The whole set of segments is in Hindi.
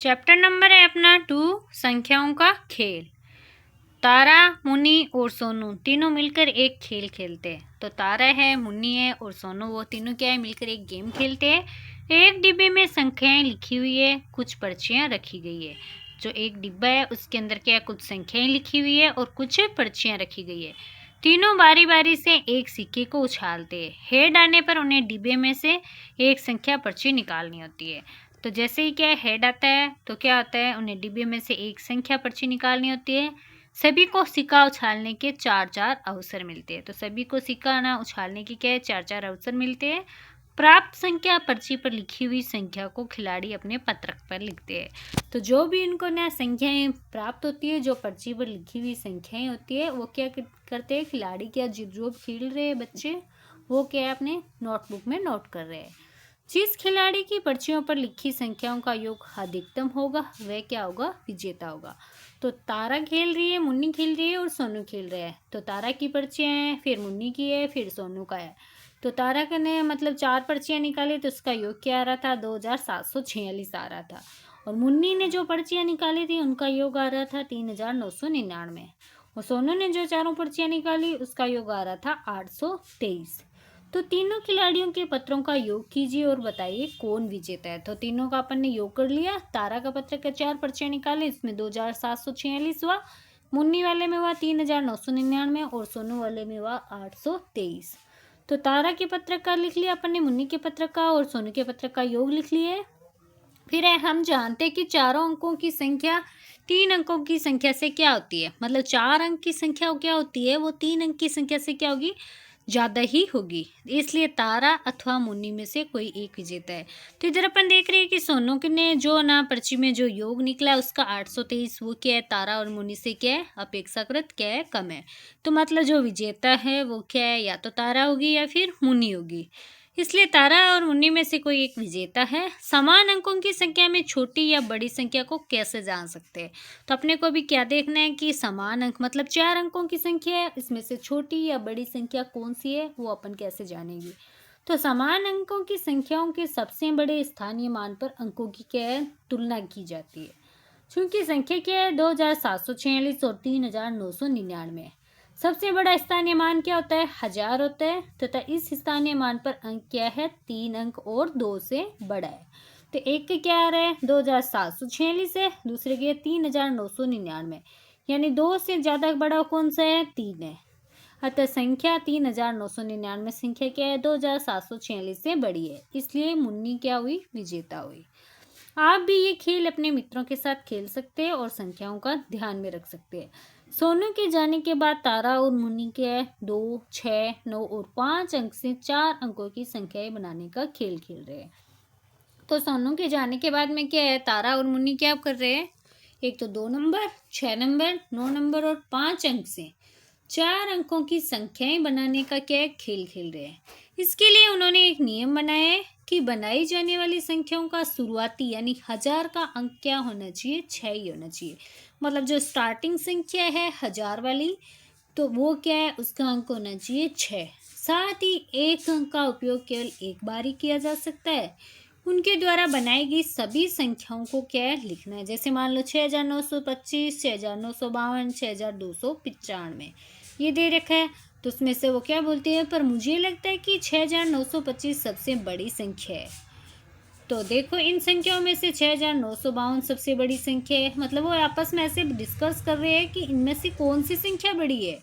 चैप्टर नंबर है अपना 2, संख्याओं का खेल। तारा, मुन्नी और सोनू तीनों मिलकर एक खेल खेलते हैं। तो तारा है, मुन्नी है और सोनू, वो तीनों क्या है, मिलकर एक गेम खेलते हैं। एक डिब्बे में संख्याएं लिखी हुई है, कुछ पर्चियां रखी गई है। जो एक डिब्बा है उसके अंदर क्या है, कुछ संख्याएं लिखी हुई है और कुछ पर्चियां रखी गई है। तीनों बारी बारी से एक सिक्के को उछालते हैं। हेड आने पर उन्हें डिब्बे में से एक संख्या पर्ची निकालनी होती है। तो जैसे ही क्या हेड आता है तो क्या होता है, उन्हें डिब्बे में से एक संख्या पर्ची निकालनी होती है। सभी को सिक्का उछालने के 4-4 अवसर मिलते हैं। तो सभी को सिक्का ना उछालने के क्या है, 4-4 अवसर मिलते हैं। प्राप्त संख्या पर्ची पर लिखी हुई संख्या को खिलाड़ी अपने पत्रक पर लिखते हैं। तो जो भी इनको ना संख्याएं प्राप्त होती है, जो पर्ची पर लिखी हुई संख्याएं होती है, वो क्या करते हैं, खिलाड़ी क्या जो खेल रहे हैं बच्चे, वो क्या है, अपने नोटबुक में नोट कर रहे हैं। जिस खिलाड़ी की पर्चियों पर लिखी संख्याओं का योग अधिकतम होगा वह क्या होगा, विजेता होगा। तो तारा खेल रही है, मुन्नी खेल रही है और सोनू खेल रहे हैं। तो तारा की पर्चियां हैं, फिर मुन्नी की है, फिर सोनू का है। तो तारा ने मतलब 4 पर्चियां निकाली तो उसका योग क्या आ रहा था, 2746 आ रहा था। और मुन्नी ने जो पर्चियां निकाली थी उनका योग आ रहा था 3999। और सोनू ने जो चारों पर्चियां निकाली उसका योग आ रहा था 823। तो तीनों खिलाड़ियों के पत्रों का योग कीजिए और बताइए कौन विजेता है। तो तीनों का अपन ने योग कर लिया। तारा का पत्र का 4 पर्चियां निकाली, इसमें 2746 हुआ, मुन्नी वाले में हुआ 3999 और सोनू वाले में हुआ 823। तो तारा के पत्रक का लिख लिया अपन ने, मुन्नी के पत्रक का और सोनू के पत्रक का योग लिख लिए। फिर हम जानते हैं कि चारों अंकों की संख्या 3 अंकों की संख्या से क्या होती है, मतलब 4 अंक की संख्या क्या होती है, वो 3 अंक की संख्या से क्या होगी, ज़्यादा ही होगी। इसलिए तारा अथवा मुन्नी में से कोई एक विजेता है। तो इधर अपन देख रहे हैं कि सोनू के ने जो ना पर्ची में जो योग निकला उसका 823, वो क्या है, तारा और मुन्नी से क्या है, अपेक्षाकृत क्या है, कम है। तो मतलब जो विजेता है वो क्या है, या तो तारा होगी या फिर मुन्नी होगी। इसलिए तारा और मुन्नी में से कोई एक विजेता है। समान अंकों की संख्या में छोटी या बड़ी संख्या को कैसे जान सकते हैं। तो अपने को भी क्या देखना है कि समान अंक मतलब 4 अंकों की संख्या है, इसमें से छोटी या बड़ी संख्या कौन सी है, वो अपन कैसे जानेंगे। तो समान अंकों की संख्याओं के सबसे बड़े स्थानीय मान पर अंकों की क्या है, तुलना की जाती है। चूंकि संख्या क्या है, 2746 और 3999। सबसे बड़ा स्थानीय मान क्या होता है, 1000 होता है, तथा इस स्थानीय मान पर अंक क्या है, 3 अंक और 2 से बड़ा है। तो एक के क्या आ रहा है, 2746 है, दूसरे के 3999, यानी 2 से ज़्यादा बड़ा कौन सा है, 3 है। अतः संख्या 3999 संख्या क्या है, 2746 से बड़ी है, इसलिए मुन्नी क्या हुई, विजेता हुई। आप भी ये खेल अपने मित्रों के साथ खेल सकते हैं और संख्याओं का ध्यान में रख सकते हैं। सोनू के जाने के बाद तारा और मुन्नी के 2, 6, 9 और 5 अंक से 4 अंकों की संख्याएं बनाने का खेल खेल रहे हैं। तो सोनू के जाने के बाद में क्या है, तारा और मुन्नी क्या कर रहे हैं, एक तो 2 नंबर, 6 नंबर, 9 नंबर और 5 अंक से 4 अंकों की संख्याएं बनाने का क्या है, खेल खेल रहे हैं। इसके लिए उन्होंने एक नियम बनाया है कि बनाई जाने वाली संख्याओं का शुरुआती यानी 1000 का अंक क्या होना चाहिए, 6 ही होना चाहिए। मतलब जो स्टार्टिंग संख्या है 1000 वाली, तो वो क्या है, उसका अंक होना चाहिए 6। साथ ही एक अंक का उपयोग केवल एक बार ही किया जा सकता है। उनके द्वारा बनाई गई सभी संख्याओं को क्या है, लिखना है। जैसे मान लो 6925, 6952, 6295 ये दे रखा है। तो उसमें से वो क्या बोलती है, पर मुझे लगता है कि 6925 सबसे बड़ी संख्या है। तो देखो इन संख्याओं में से 6952 सबसे बड़ी संख्या है, मतलब वो आपस में ऐसे डिस्कस कर रहे हैं कि इनमें से कौन सी संख्या बड़ी है।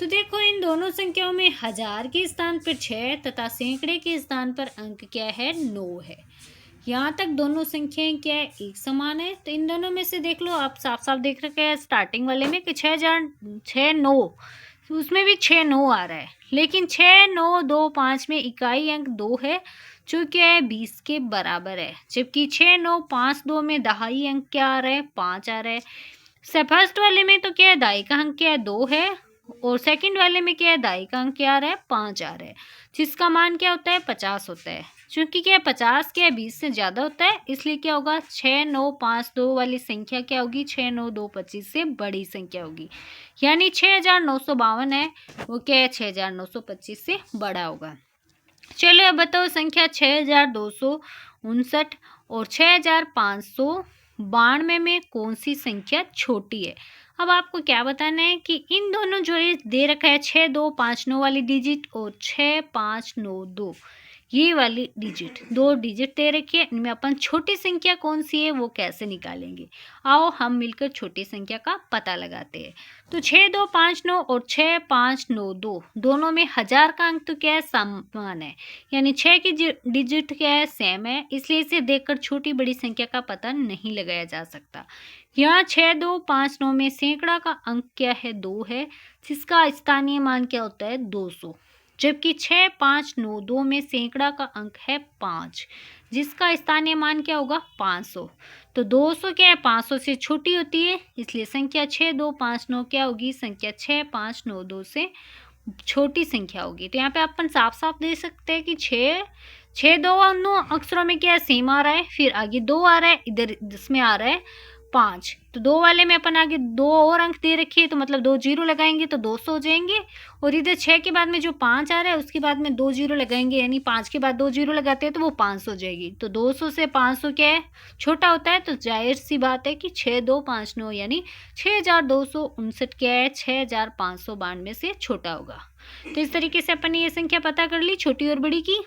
तो देखो इन दोनों संख्याओं में 1000 के स्थान पर 6 तथा सैकड़े के स्थान पर अंक क्या है, 9 है। यहाँ तक दोनों संख्याएं क्या है, एक समान है। तो इन दोनों में से देख लो, आप साफ साफ देख रखे हैं स्टार्टिंग वाले में कि 6 उसमें भी 6 9 आ रहा है, लेकिन 6925 में इकाई अंक 2 है जो क्या है, 20 के बराबर है। जबकि 6952 में दहाई अंक क्या आ रहा है, 5 आ रहा है। फर्स्ट वाले में तो क्या है, दाई का अंक क्या है, 2 है, और सेकंड वाले में क्या है, दाई का अंक क्या आ रहा है, 5 आ रहा है, जिसका मान क्या होता है, 50 होता है। क्योंकि क्या 50 क्या 20 से ज़्यादा होता है, इसलिए क्या होगा, 6952 वाली संख्या क्या होगी, 69225 से बड़ी संख्या होगी। यानी 6952 है वो क्या है, 6925 से बड़ा होगा। चलो अब बताओ संख्या 6259 और 6500 92 में कौन सी संख्या छोटी है। अब आपको क्या बताना है कि इन दोनों जो ये दे रखा है 6259 वाली डिजिट और 6592 ये वाली डिजिट, दो डिजिट दे रखी है, इनमें अपन छोटी संख्या कौन सी है वो कैसे निकालेंगे। आओ हम मिलकर छोटी संख्या का पता लगाते हैं। तो 6259 और 6592 दोनों में हजार का अंक तो क्या है, समान है, यानी 6 की डिजिट क्या है, सेम है, इसलिए इसे देखकर छोटी बड़ी संख्या का पता नहीं लगाया जा सकता। यहाँ 6259 में सैकड़ा का अंक क्या है, 2 है, जिसका स्थानीय मान क्या होता है, 200। जबकि 6592 में सैकड़ा का अंक है 5, जिसका स्थानीय मान क्या होगा, 500। तो 200 क्या है, 500 से छोटी होती है, इसलिए संख्या 6259 क्या होगी, संख्या 6592 से छोटी संख्या होगी। तो यहाँ पे अपन साफ साफ दे सकते हैं कि 6 दोनों अक्षरों में क्या है, सेम आ रहा है, फिर आगे 2 आ रहा है, इधर इसमें आ रहा है 5, तो 2 वाले में अपन आगे 2 और अंक दे रखिए, तो मतलब 2 जीरो लगाएंगे तो 200 हो जाएंगे, और इधर 6 के बाद में जो 5 आ रहा है उसके बाद में 2 जीरो लगाएंगे, यानी 5 के बाद 2 जीरो लगाते हैं तो वो 500 हो जाएगी। तो 200 से 500 क्या है, छोटा होता है, तो जाहिर सी बात है कि 6259 यानी 6259 क्या है, 6592 से छोटा होगा। तो इस तरीके से अपन ने ये संख्या पता कर ली, छोटी और बड़ी की।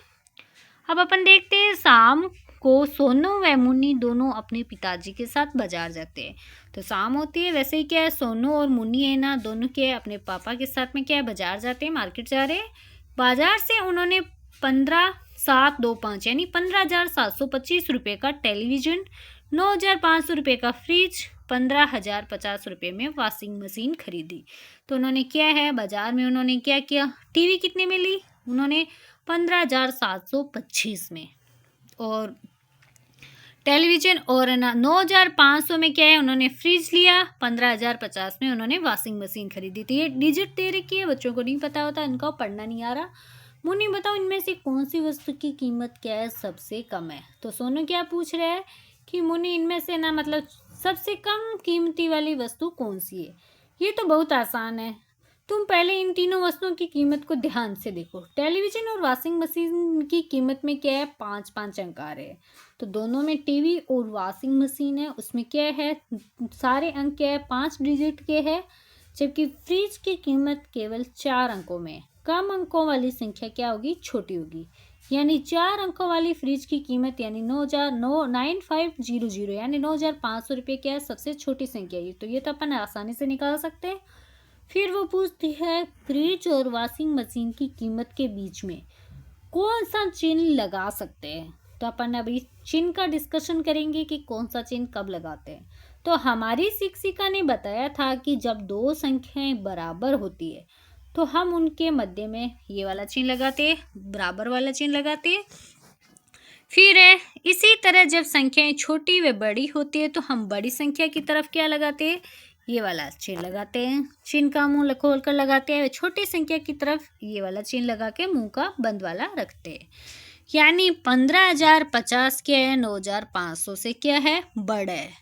अब अपन देखते हैं, शाम को सोनू व मुन्नी दोनों अपने पिताजी के साथ बाजार जाते हैं। तो शाम होती है, वैसे ही क्या है, सोनू और मुन्नी है ना, दोनों क्या है, अपने पापा के साथ में क्या है, बाजार जाते हैं, मार्केट जा रहे हैं। बाजार से उन्होंने 15,725 यानी 15,725 रुपये का टेलीविज़न, 9,500 रुपये का फ्रिज, 15,050 रुपये में वॉशिंग मशीन खरीदी। तो उन्होंने क्या है, बाजार में उन्होंने क्या किया, टीवी कितने में ली, उन्होंने 15,725 में, और टेलीविज़न और ना 9,500 में क्या है, उन्होंने फ्रिज लिया, 15,050 में उन्होंने वॉशिंग मशीन खरीदी। तो ये डिजिट दे रखी है, बच्चों को नहीं पता होता, इनका पढ़ना नहीं आ रहा। मुन्नी बताओ इनमें से कौन सी वस्तु की कीमत क्या है, सबसे कम है। तो सोनू क्या पूछ रहा है कि मुन्नी इनमें से ना मतलब सबसे कम कीमती वाली वस्तु कौन सी है। ये तो बहुत आसान है, तुम पहले इन तीनों वस्तुओं की कीमत को ध्यान से देखो। टेलीविज़न और वॉशिंग मशीन की कीमत में क्या है, 5-5 अंक आ रहे हैं। तो दोनों में टीवी और वॉशिंग मशीन है, उसमें क्या है, सारे अंक क्या है, 5 डिजिट के है, जबकि फ्रिज की कीमत केवल 4 अंकों में। कम अंकों वाली संख्या क्या होगी, छोटी होगी, यानी 4 अंकों वाली फ्रिज की कीमत यानी 9500 यानी 9,500 रुपये क्या है, सबसे छोटी संख्या है। तो ये तो अपन आसानी से निकाल सकते हैं। फिर वो पूछती है, फ्रिज और वॉशिंग मशीन की कीमत के बीच में कौन सा चिन्ह लगा सकते हैं। तो अपन अभी चिन्ह का डिस्कशन करेंगे कि कौन सा चिन्ह कब लगाते हैं। तो हमारी शिक्षिका ने बताया था कि जब दो संख्याएं बराबर होती है तो हम उनके मध्य में ये वाला चिन्ह लगाते हैं, बराबर वाला चिन्ह लगाते हैं। फिर इसी तरह जब संख्याएं छोटी व बड़ी होती है तो हम बड़ी संख्या की तरफ क्या लगाते हैं, ये वाला चिन्ह लगाते हैं, चिन्ह का मुंह खोल कर लगाते हैं। छोटी संख्या की तरफ ये वाला चिन्ह लगा के मुंह का बंद वाला रखते हैं। यानी 15,050 क्या है, 9,500 से क्या है, बड़ा है।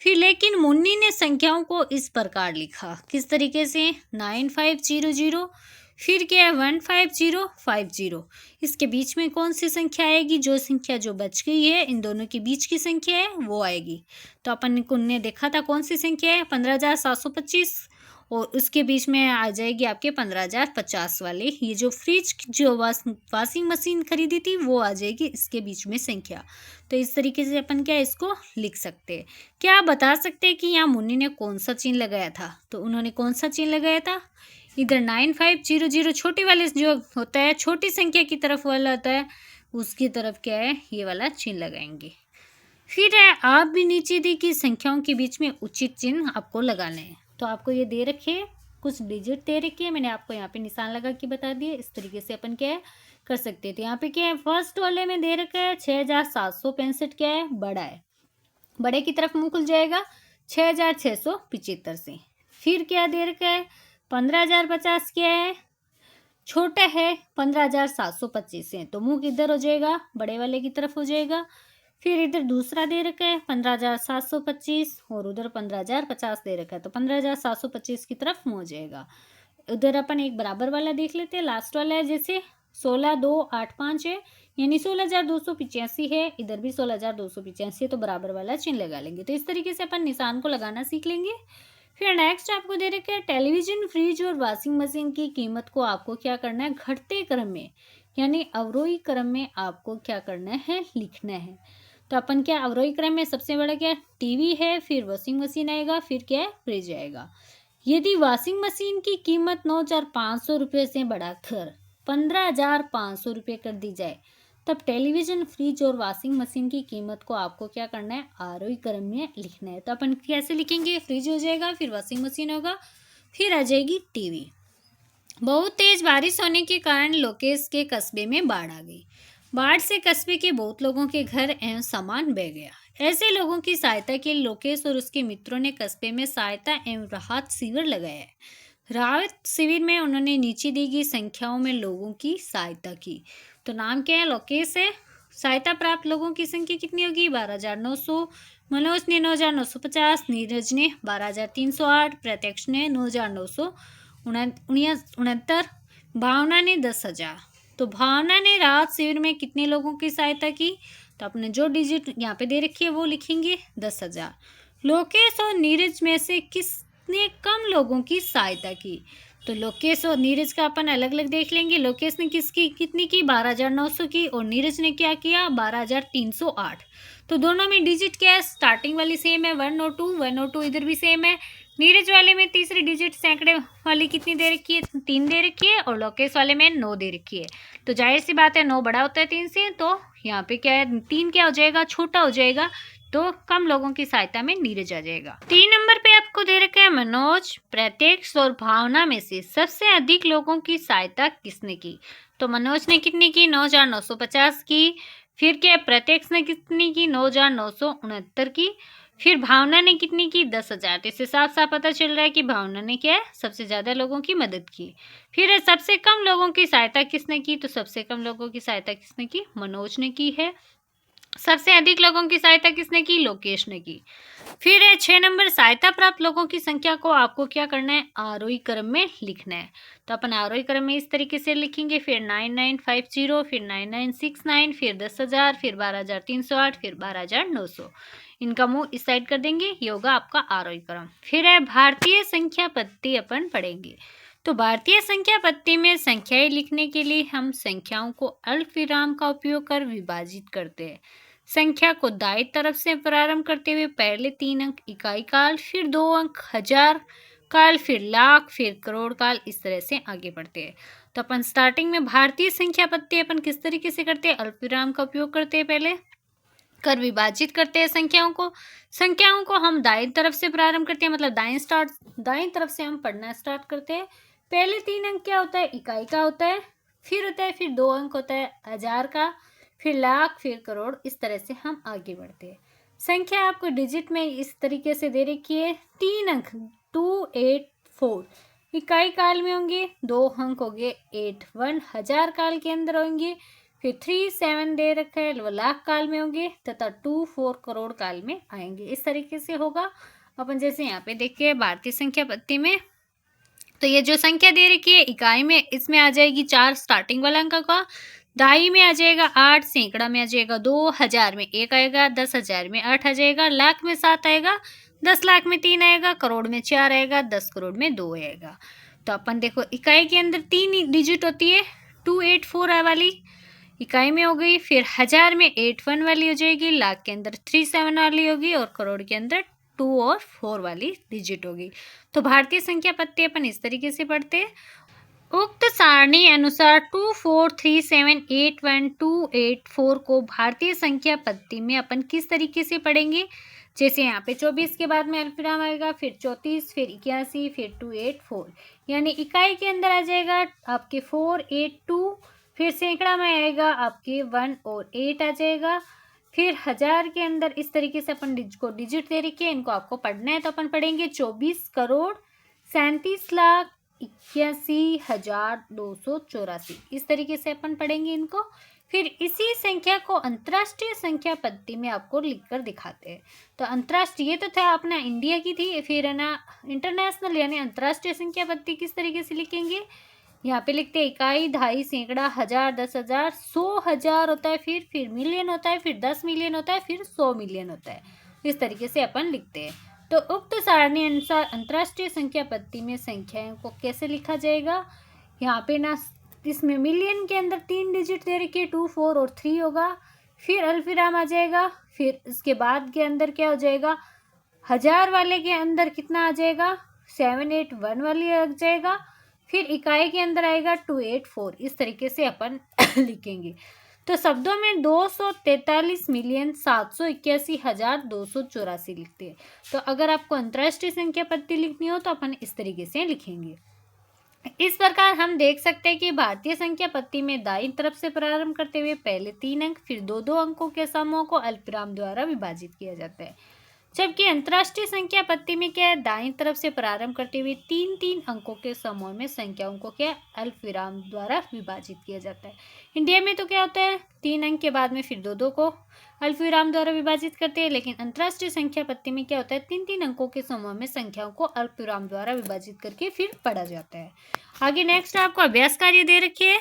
फिर लेकिन मुन्नी ने संख्याओं को इस प्रकार लिखा, किस तरीके से, 9500, फिर क्या है 15050। इसके बीच में कौन सी संख्या आएगी, जो संख्या जो बच गई है इन दोनों के बीच की संख्या है वो आएगी। तो अपन ने देखा था कौन सी संख्या है, 15,725, और उसके बीच में आ जाएगी आपके 15,050 वाले। ये जो फ्रिज जो वॉशिंग मशीन खरीदी थी वो आ जाएगी इसके बीच में संख्या। तो इस तरीके से अपन क्या इसको लिख सकते हैं। क्या आप बता सकते हैं कि यहाँ मुन्नी ने कौन सा चिन्ह लगाया था। तो उन्होंने कौन सा चिन्ह लगाया था, इधर 9500 छोटे वाले जो होता है, छोटी संख्या की तरफ वाला होता है, उसकी तरफ क्या है, ये वाला चिन्ह लगाएंगे। फिर आप भी नीचे दी कि संख्याओं के बीच में उचित चिन्ह आपको लगाने हैं। तो आपको ये दे रखे हैं, कुछ डिजिट दे रखी है, मैंने आपको यहाँ पे निशान लगा के बता दिए। इस तरीके से अपन क्या है कर सकते थे। यहाँ पे क्या है, फर्स्ट वाले में दे रखा है 6,765 क्या है, बड़ा है, बड़े की तरफ मुंह खुल जाएगा 6,675 से। फिर क्या दे रखा है, 15,050 क्या है, छोटा है 15,725 से, तो मुंह किधर हो जाएगा, बड़े वाले की तरफ हो जाएगा। फिर इधर दूसरा दे रखा है 15,725 और उधर 15,050 दे रखा है, तो 15,725 की तरफ मुँह हो जाएगा। उधर अपन एक बराबर वाला देख लेते हैं, लास्ट वाला है जैसे 16,285 है, यानी 16,285 है, इधर भी 16,285 है, तो बराबर वाला चिन्ह लगा लेंगे। तो इस तरीके से अपन निशान को लगाना सीख लेंगे। फिर नेक्स्ट आपको दे रखा है टेलीविजन, फ्रिज और वॉशिंग मशीन की कीमत को आपको क्या करना है, घटते क्रम में यानी अवरोही क्रम में आपको क्या करना है, लिखना है। तो अपन क्या अवरोही क्रम में सबसे बड़ा क्या टीवी है, फिर वॉशिंग मशीन आएगा, फिर क्या है फ्रिज आएगा। यदि वॉशिंग मशीन की कीमत 9,500 रुपये से बढ़ाकर 15,500 रुपये कर दी जाए, तब टेलीविजन, फ्रिज और वॉशिंग मशीन की कीमत को आपको क्या करना है, आरोही क्रम में लिखना है। तो अपन कैसे लिखेंगे, फ्रिज हो जाएगा, फिर वॉशिंग मशीन होगा, फिर आ जाएगी टीवी। बहुत तेज बारिश होने के कारण लोकेश के कस्बे में बाढ़ आ गई। बाढ़ से कस्बे के बहुत लोगों के घर एवं सामान बह गया। ऐसे लोगों की सहायता के लिए लोकेश और उसके मित्रों ने कस्बे में सहायता एवं राहत शिविर लगाया है। राहत शिविर में उन्होंने नीचे दी गई संख्याओं में लोगों की सहायता की। तो नाम क्या है, लोकेश है। सहायता प्राप्त लोगों की संख्या कितनी होगी, 12,900। मनोज ने 9,950, नीरज ने 12,308, प्रत्यक्ष ने 9,969, भावना ने 10,000। तो भावना ने राहत शिविर में कितने लोगों की सहायता की, तो अपने जो डिजिट यहाँ पे दे रखी है वो लिखेंगे 10,000। लोकेश और नीरज में से किसने कम लोगों की सहायता की, तो लोकेश और नीरज का अपन अलग अलग देख लेंगे। लोकेश ने किसकी कितनी की, 12,900 की, और नीरज ने क्या किया, 12,308। तो दोनों में डिजिट क्या है, स्टार्टिंग वाली सेम है 1 और 2, 1 और 2 इधर भी सेम है। नीरज वाले में तीसरी डिजिट सैकड़े वाली कितनी दे रखी है, 3 दे रखी है, और लोकेश वाले में 9 दे रखी है। तो जाहिर सी बात है 9 बड़ा होता है 3 से, तो यहाँ पे क्या है 3 क्या हो जाएगा, छोटा हो जाएगा, तो कम लोगों की सहायता में नीरज आ जाएगा। 3 नंबर पे आपको दे रखा है मनोज, प्रत्यक्ष और भावना में से सबसे अधिक लोगों की सहायता किसने की। तो मनोज ने कितनी की, 9,950 की। फिर क्या प्रत्यक्ष ने कितनी की, 9,969 की। फिर भावना ने कितनी की, 10,000। तो इससे साफ साफ पता चल रहा है कि भावना ने क्या है, सबसे ज्यादा लोगों की मदद की। फिर सबसे कम लोगों की सहायता किसने की, तो सबसे कम लोगों की सहायता किसने की, मनोज ने की है। सबसे अधिक लोगों की सहायता किसने की, लोकेश ने की। फिर है 6 नंबर, सहायता प्राप्त लोगों की संख्या को आपको क्या करना है, आरोही क्रम में लिखना है। तो अपन आरोही क्रम में इस तरीके से लिखेंगे, फिर 9950, फिर 9969, फिर 10,000, फिर 12,308, फिर 12,900। इनका मुंह इस साइड कर देंगे, ये होगा आपका आरोही क्रम। फिर है भारतीय संख्या पत्ती अपन पढ़ेंगे। तो भारतीय संख्या पत्ती में संख्याएं लिखने के लिए हम संख्याओं को अल्प विराम का उपयोग कर विभाजित करते हैं। संख्या को दाईं तरफ से प्रारंभ करते हुए पहले 3 अंक इकाई काल, फिर 2 अंक हजार काल, फिर लाख, फिर करोड़ काल, इस तरह से आगे बढ़ते हैं। तो अपन स्टार्टिंग में भारतीय संख्या पत्ती अपन किस तरीके से करते हैं, अल्प विराम का उपयोग करते हैं, पहले कर विभाजित करते हैं संख्याओं को हम दाईं तरफ से प्रारंभ करते हैं, मतलब दाईं तरफ से हम पढ़ना स्टार्ट करते हैं। पहले 3 अंक क्या होता है, इकाई का होता है, फिर 2 अंक होता है हजार का, फिर लाख, फिर करोड़, इस तरह से हम आगे बढ़ते हैं। संख्या आपको डिजिट में इस तरीके से दे रखी है, 3 अंक 284 इकाई काल में होंगे, 2 अंक हो गए 81 हजार काल के अंदर होंगे, फिर 37 दे रखा है वो लाख काल में होंगे, तथा 24 करोड़ काल में आएंगे। इस तरीके से होगा। अपन जैसे यहाँ पे देखिए भारतीय संख्या पत्ती में, तो ये जो संख्या दे रखी है इकाई में, इसमें आ जाएगी 4 स्टार्टिंग वाला अंक का, दाई में आ जाएगा 8, सैकड़ा में आ जाएगा 2, हजार में 1 आएगा, 10,000 में 8 आ जाएगा, लाख में 7 आएगा, 10 लाख में 3 आएगा, करोड़ में 4 आएगा, 10 करोड़ में 2 आएगा। तो अपन देखो इकाई के अंदर 3 डिजिट होती है, 284 वाली इकाई में हो गई, फिर हजार में 81 वाली हो जाएगी, लाख के अंदर 37 वाली होगी, और करोड़ के अंदर 2 और 4 वाली डिजिट होगी। तो भारतीय संख्या पत्ती अपन इस तरीके से पढ़ते हैं। उक्त सारणी अनुसार 243781 को भारतीय संख्या पत्ती में अपन किस तरीके से पढ़ेंगे, जैसे यहाँ पे 24 के बाद में अल्पविराम आएगा, फिर 34, फिर 81, फिर 284, यानी इकाई के अंदर आ जाएगा आपके 482, फिर सैकड़ा में आएगा आपके 1 और 8 आ जाएगा, फिर हजार के अंदर इस तरीके से अपन को डिजिट दे रखी है, इनको आपको पढ़ना है। तो अपन पढ़ेंगे 24 करोड़ 37 लाख 81,284, इस तरीके से अपन पढ़ेंगे इनको। फिर इसी संख्या को अंतर्राष्ट्रीय संख्या पत्ती में आपको लिखकर दिखाते हैं। तो अंतर्राष्ट्रीय तो था अपना इंडिया की थी, फिर है ना इंटरनेशनल यानी अंतर्राष्ट्रीय संख्या पत्ती किस तरीके से लिखेंगे, यहाँ पे लिखते हैं इकाई, दहाई, सैकड़ा, हजार, 10,000, 100,000 होता है, फिर मिलियन होता है, फिर 10 मिलियन होता है, फिर 100 मिलियन होता है। इस तरीके से अपन लिखते हैं। तो उक्त सारणी अनुसार अंतर्राष्ट्रीय संख्या पत्ती में संख्याओं को कैसे लिखा जाएगा? यहाँ पे ना इसमें मिलियन के अंदर 3 डिजिट दे रखी है, 2, 4 और 3 होगा। फिर अल्पविराम आ जाएगा। फिर इसके बाद के अंदर क्या हो जाएगा? हजार वाले के अंदर कितना आ जाएगा? 781 वाली लग जाएगा। फिर इकाई के अंदर आएगा 284। इस तरीके से अपन लिखेंगे। तो शब्दों में 243,781,284 लिखते हैं। तो अगर आपको अंतर्राष्ट्रीय संख्या पत्ती लिखनी हो तो अपन इस तरीके से लिखेंगे। इस प्रकार हम देख सकते हैं कि भारतीय संख्या पत्ती में दाईं तरफ से प्रारंभ करते हुए पहले 3 अंक, फिर 2-2 अंकों के समूह को अल्पविराम द्वारा विभाजित किया जाता है। जबकि अंतर्राष्ट्रीय संख्या पत्ती में क्या है? दाईं तरफ से प्रारंभ करते हुए 3-3 अंकों के समूह में संख्याओं को क्या अल्पविराम द्वारा विभाजित किया जाता है। इंडिया में तो क्या होता है? 3 अंक के बाद में फिर 2-2 को अल्पविराम द्वारा विभाजित करते हैं, लेकिन अंतर्राष्ट्रीय संख्या पत्ती में क्या होता है? 3-3 अंकों के समूह में संख्याओं को अल्पविराम द्वारा विभाजित करके फिर पढ़ा जाता है। आगे नेक्स्ट आपको अभ्यास कार्य दे रखी है।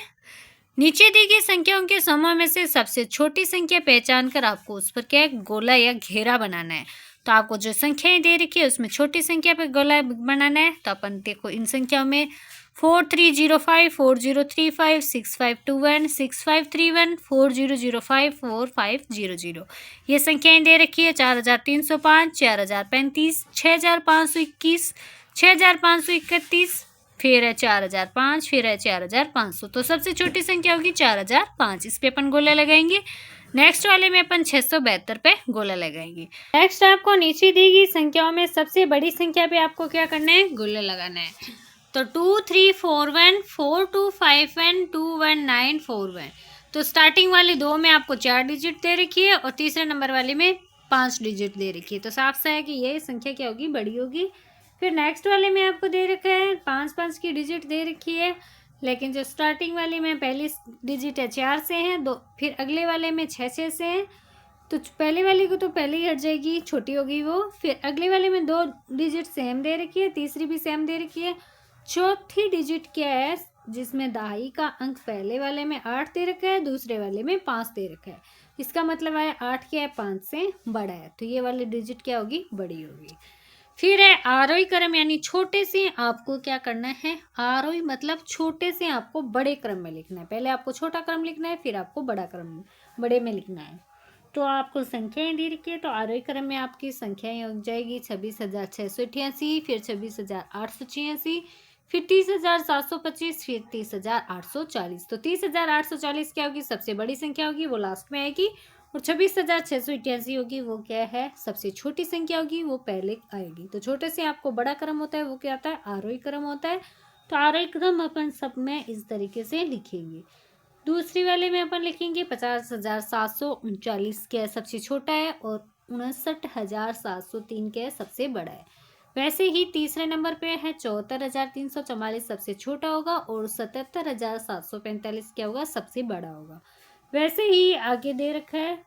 नीचे दी गई संख्याओं के समूह में से सबसे छोटी संख्या पहचान कर आपको उस पर क्या गोला या घेरा बनाना है। तो आपको जो संख्याएं दे रखी है उसमें छोटी संख्या पे गोला बनाना है। तो अपन देखो इन संख्याओं में 4305, 4035, 6521, 6531, 4005, 4500 ये संख्याएं दे रखी है। 4305, 4035, 6521, 6531, फिर है 4005, फिर है 4500। तो सबसे छोटी संख्या होगी 4005। इस पे अपन गोला लगाएंगे। नेक्स्ट वाले में अपन 672 पे गोला लगाएंगे। नेक्स्ट आपको नीचे दी गई संख्याओं में सबसे बड़ी संख्या पे आपको क्या करना है? गोला लगाना है। तो 2341, 4251, 21941। तो स्टार्टिंग वाली दो में आपको 4 डिजिट दे रखी है और तीसरे नंबर वाले में 5 डिजिट दे रखी है। तो साफ सा है कि ये संख्या क्या होगी? बड़ी होगी। फिर नेक्स्ट वाले में आपको दे रखा है 5-5 की डिजिट दे रखी है, लेकिन जो स्टार्टिंग वाले में पहली डिजिट है 4 से है, दो फिर अगले वाले में 6 से है। तो पहले वाली को तो पहले ही हट जाएगी, छोटी होगी वो। फिर अगले वाले में 2 डिजिट सेम दे रखी है, तीसरी भी सेम दे रखी है। चौथी डिजिट क्या है? जिसमें दहाई का अंक पहले वाले में 8 दे रखा है, दूसरे वाले में 5 दे रखा है। इसका मतलब है 8 क्या है? 5 से बड़ा है। तो ये वाली डिजिट क्या होगी? बड़ी होगी। फिर है आरोही क्रम, यानी छोटे से आपको क्या करना है? आरोही मतलब छोटे से आपको बड़े क्रम में लिखना है। पहले आपको छोटा क्रम लिखना है, फिर आपको बड़ा क्रम बड़े में लिखना है। तो आपको संख्याएं दी रखी है। तो आरोही क्रम में आपकी संख्याएं हो जाएगी 26,688, फिर 26,886, फिर 30,725, फिर 30,840। तो 30,840 क्या होगी? सबसे बड़ी संख्या होगी, वो लास्ट में आएगी। और 26,688 होगी, वो क्या है? सबसे छोटी संख्या होगी, वो पहले आएगी। तो छोटे से आपको बड़ा क्रम होता है, वो क्या आता है? आरोही क्रम होता है। तो आरोही क्रम अपन सब में इस तरीके से लिखेंगे। दूसरी वाले में अपन लिखेंगे 50,739 क्या है? सबसे छोटा है, और 59,703 क्या है? सबसे बड़ा है। वैसे ही तीसरे नंबर पे है 74,344 सबसे छोटा होगा, और 77,745 क्या होगा? सबसे बड़ा होगा। वैसे ही आगे दे रखा है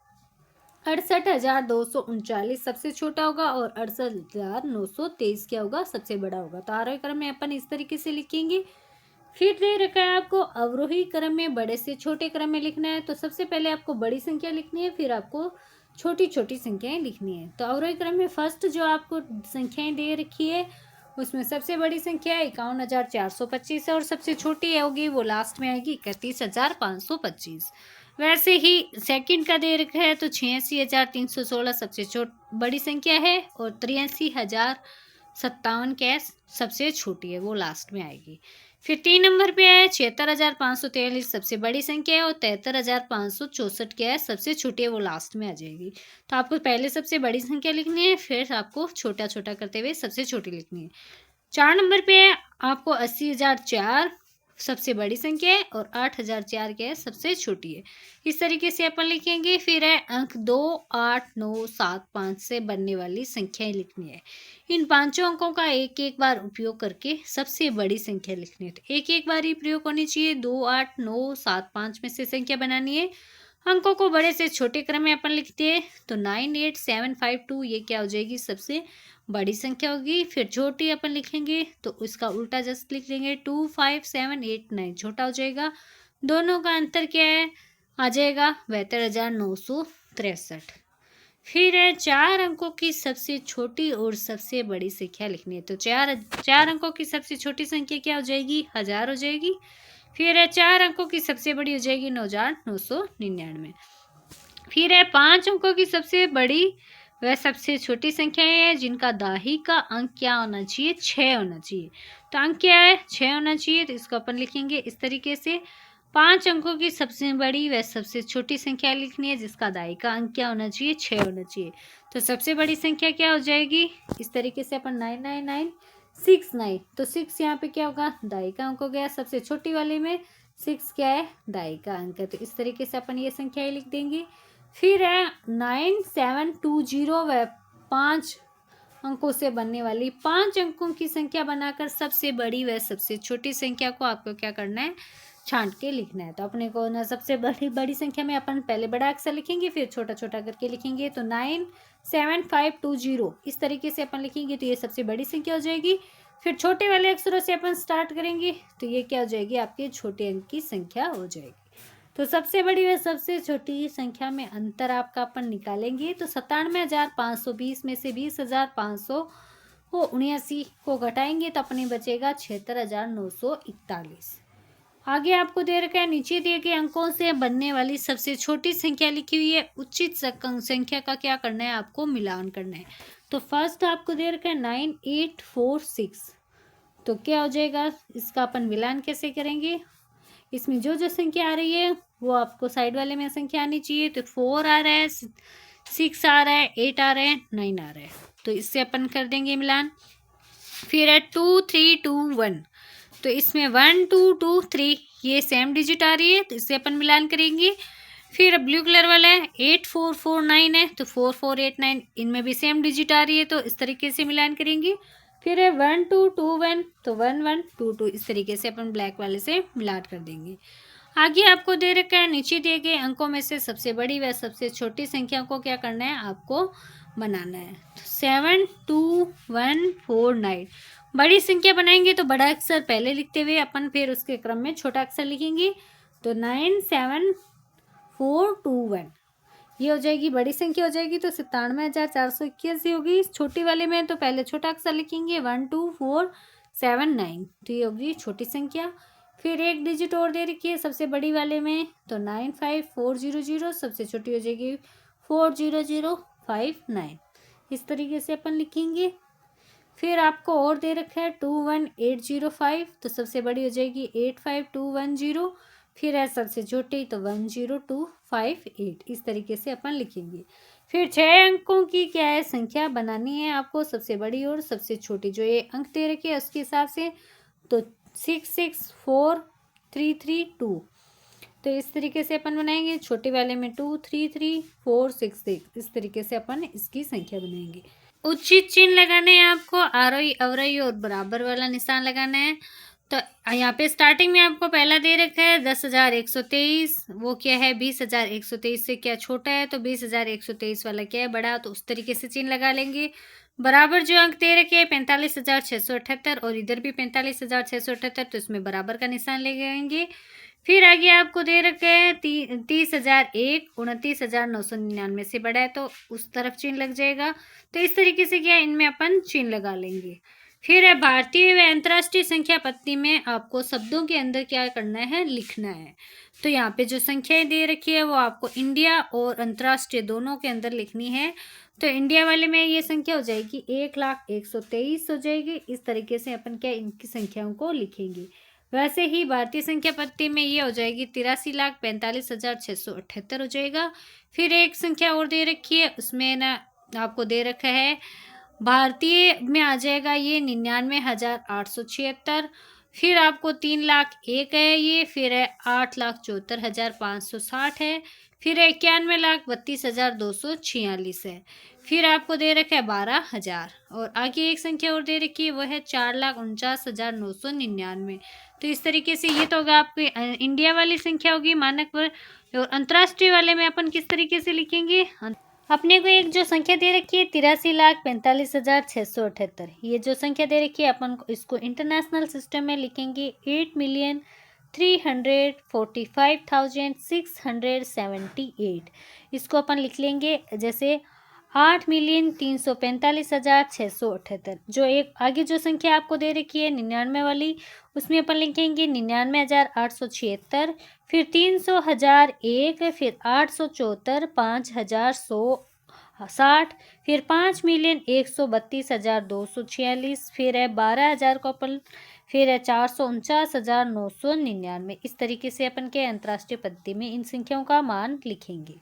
68,239 सबसे छोटा होगा, और 68,923 क्या होगा? सबसे बड़ा होगा। तो आरोही क्रम में अपन इस तरीके से लिखेंगे। फिर दे रखा है आपको अवरोही क्रम में बड़े से छोटे क्रम में लिखना है। तो सबसे पहले आपको बड़ी संख्या लिखनी है, फिर आपको छोटी छोटी संख्याएं लिखनी है। तो अवरोही क्रम में फर्स्ट जो आपको संख्याएं दे रखी है उसमें सबसे बड़ी संख्या 51,425 है, और सबसे छोटी होगी वो लास्ट में आएगी 31,525। वैसे ही सेकंड का दे रखा है तो 86,316 सबसे बड़ी संख्या है, और 83,057 क्या है? सबसे छोटी है, वो लास्ट में आएगी। फिर 3 नंबर पे है 76,543 सबसे बड़ी संख्या है, और 73,564 क्या है? सबसे छोटी है, वो लास्ट में आ जाएगी। तो आपको पहले सबसे बड़ी संख्या लिखनी है, फिर आपको छोटा छोटा करते हुए सबसे छोटी लिखनी है। 4 नंबर पे है आपको 80,004 सबसे बड़ी संख्या है, और 8,004 क्या है? सबसे छोटी है। इस तरीके से अपन लिखेंगे। फिर है अंक 2, 8, 9, 7, 5 से बनने वाली संख्याएं लिखनी है। इन पांचों अंकों का एक एक बार उपयोग करके सबसे बड़ी संख्या लिखनी है। तो एक एक बार ही प्रयोग होनी चाहिए। 2, 8, 9, 7, 5 में से संख्या बनानी है। अंकों को बड़े से छोटे क्रम में अपन लिखते हैं तो 98752 ये क्या हो जाएगी, सबसे बड़ी संख्या होगी। फिर छोटी अपन लिखेंगे तो उसका उल्टा जस्ट लिख लेंगे 25789 छोटा हो जाएगा। दोनों का अंतर क्या है, आ जाएगा 72,963। फिर है 4 अंकों की सबसे छोटी और सबसे बड़ी संख्या लिखनी है तो चार अंकों की सबसे छोटी संख्या क्या हो जाएगी, 1000 हो जाएगी। फिर है 4 अंकों की सबसे बड़ी हो जाएगी 9,999। फिर है 5 अंकों की सबसे बड़ी वह सबसे छोटी संख्याएं हैं जिनका दाही का अंक क्या होना चाहिए, 6 होना चाहिए। तो अंक क्या है, 6 होना चाहिए। तो इसको अपन लिखेंगे इस तरीके से, 5 अंकों की सबसे बड़ी व सबसे छोटी संख्या लिखनी है जिसका दाई का अंक क्या होना चाहिए, 6 होना चाहिए। तो सबसे बड़ी संख्या क्या हो जाएगी, इस तरीके से अपन 99969। तो 6 यहाँ पे क्या होगा, दाई का अंक हो गया। सबसे छोटी वाले में 6 क्या है, दाई का अंक है। तो इस तरीके से अपन ये संख्या लिख देंगे। फिर है 9720 व 5 अंकों से बनने वाली 5 अंकों की संख्या बनाकर सबसे बड़ी व सबसे छोटी संख्या को आपको क्या करना है, छांट के लिखना है। तो अपने को ना सबसे बड़ी संख्या में अपन पहले बड़ा अक्षर लिखेंगे फिर छोटा छोटा करके लिखेंगे। तो 97520 इस तरीके से अपन लिखेंगे तो ये सबसे बड़ी संख्या हो जाएगी। फिर छोटे वाले अक्षरों से अपन स्टार्ट करेंगे तो ये क्या हो जाएगी, आपके छोटे अंक की संख्या हो जाएगी। तो सबसे बड़ी व सबसे छोटी संख्या में अंतर आपका अपन निकालेंगे तो 97,520 में से 20,579 को घटाएंगे तो अपने बचेगा 76,941। आगे आपको दे रखा है नीचे दिए गए अंकों से बनने वाली सबसे छोटी संख्या लिखी हुई है, उचित संख्या का क्या करना है, आपको मिलान करना है। तो फर्स्ट आपको दे रखा है 9846। तो क्या हो जाएगा, इसका अपन मिलान कैसे करेंगे, इसमें जो जो संख्या आ रही है वो आपको साइड वाले में संख्या आनी चाहिए। तो 4 आ रहा है, 6 आ रहा है, 8 आ रहा है, 9 आ रहा है। तो इससे अपन कर देंगे मिलान। फिर है 2 3 2 1। तो इसमें 1 2 2 3 ये सेम डिजिट आ रही है तो इससे अपन मिलान करेंगे। फिर ब्लू कलर वाला है 8 4 4 9 है तो 4 4 8 9 इनमें भी सेम डिजिट आ रही है तो इस तरीके से मिलान करेंगे। फिर है 1 2 2 1 तो 1 1 2 2 इस तरीके से अपन ब्लैक वाले से मिलान कर देंगे। आगे आपको दे रखा है नीचे दिए गए अंकों में से सबसे बड़ी व सबसे छोटी संख्या को क्या करना है, आपको बनाना है। 7 2 1 4 9 बड़ी संख्या बनाएंगे तो बड़ा अक्षर पहले लिखते हुए अपन फिर उसके क्रम में छोटा अक्षर लिखेंगे। तो 97421 ये हो जाएगी बड़ी संख्या हो जाएगी। तो 97,481 होगी। छोटी वाले में तो पहले छोटा अक्षर लिखेंगे 12479 तो ये होगी छोटी संख्या। फिर एक डिजिट और दे रखी है सबसे बड़ी वाले में तो 95400 सबसे छोटी हो जाएगी 40059 इस तरीके से अपन लिखेंगे। फिर आपको और दे रखा है 21805 तो सबसे बड़ी हो जाएगी 85210। फिर है सबसे छोटी तो 10258 इस तरीके से अपन लिखेंगे। फिर 6 अंकों की क्या है संख्या बनानी है आपको, सबसे बड़ी और सबसे छोटी जो ये अंक दे रखे हैं उसके हिसाब से। तो 664332 तो इस तरीके से अपन बनाएंगे। छोटे वाले में 233466 इस तरीके से अपन इसकी संख्या बनाएंगे। उचित चिन्ह लगाने हैं आपको, आरोही अवरोही और बराबर वाला निशान लगाना है। तो यहाँ पे स्टार्टिंग में आपको पहला दे रखा है 10,123 वो क्या है 20,123 से क्या छोटा है तो 20,123 वाला क्या है बड़ा, तो उस तरीके से चिन्ह लगा लेंगे। बराबर जो अंक दे रखे हैं 45,678 और इधर भी 45,678 तो इसमें बराबर का निशान लगाएंगे। फिर आगे आपको दे रखे हैं 30,001 29,999 से बड़ा है तो उस तरफ चिन्ह लग जाएगा। तो इस तरीके से क्या इनमें अपन चिन्ह लगा लेंगे। फिर है भारतीय व अंतर्राष्ट्रीय संख्या पत्ती में आपको शब्दों के अंदर क्या करना है, लिखना है। तो यहाँ पे जो संख्याएं दे रखी है वो आपको इंडिया और अंतर्राष्ट्रीय दोनों के अंदर लिखनी है। तो इंडिया वाले में ये संख्या हो जाएगी 1,01,23 हो जाएगी। इस तरीके से अपन क्या इनकी संख्याओं को लिखेंगे। वैसे ही भारतीय संख्या पत्ती में ये हो जाएगी 83,45,678 हो जाएगा। फिर एक संख्या और दे रखी है उसमें ना आपको दे रखा है भारतीय में आ जाएगा ये 99,876। फिर आपको 3,01,000 है ये। फिर है 8,74,560 है। फिर है 91,32,246 है। फिर आपको दे रखा है 12,000 और आगे एक संख्या और दे रखी है वो है 4,49,999। तो इस तरीके से ये तो होगा आपकी इंडिया वाली संख्या होगी मानक पर। और अंतर्राष्ट्रीय वाले में अपन किस तरीके से लिखेंगे? अपने को एक जो संख्या दे रखी है 83,45,678, ये जो संख्या दे रखी है अपन को इसको इंटरनेशनल सिस्टम में लिखेंगे 8,345,678। इसको अपन लिख लेंगे जैसे 8,345,678। जो एक आगे जो संख्या आपको दे रखी है 99 वाली, उसमें अपन लिखेंगे 99,876, फिर 300, 1,001, फिर 874, 5,160, फिर 5,132,246, फिर है 12,000 को अपन, फिर है 449,999। इस तरीके से अपन के अंतर्राष्ट्रीय पद्धति में इन संख्याओं का मान लिखेंगे।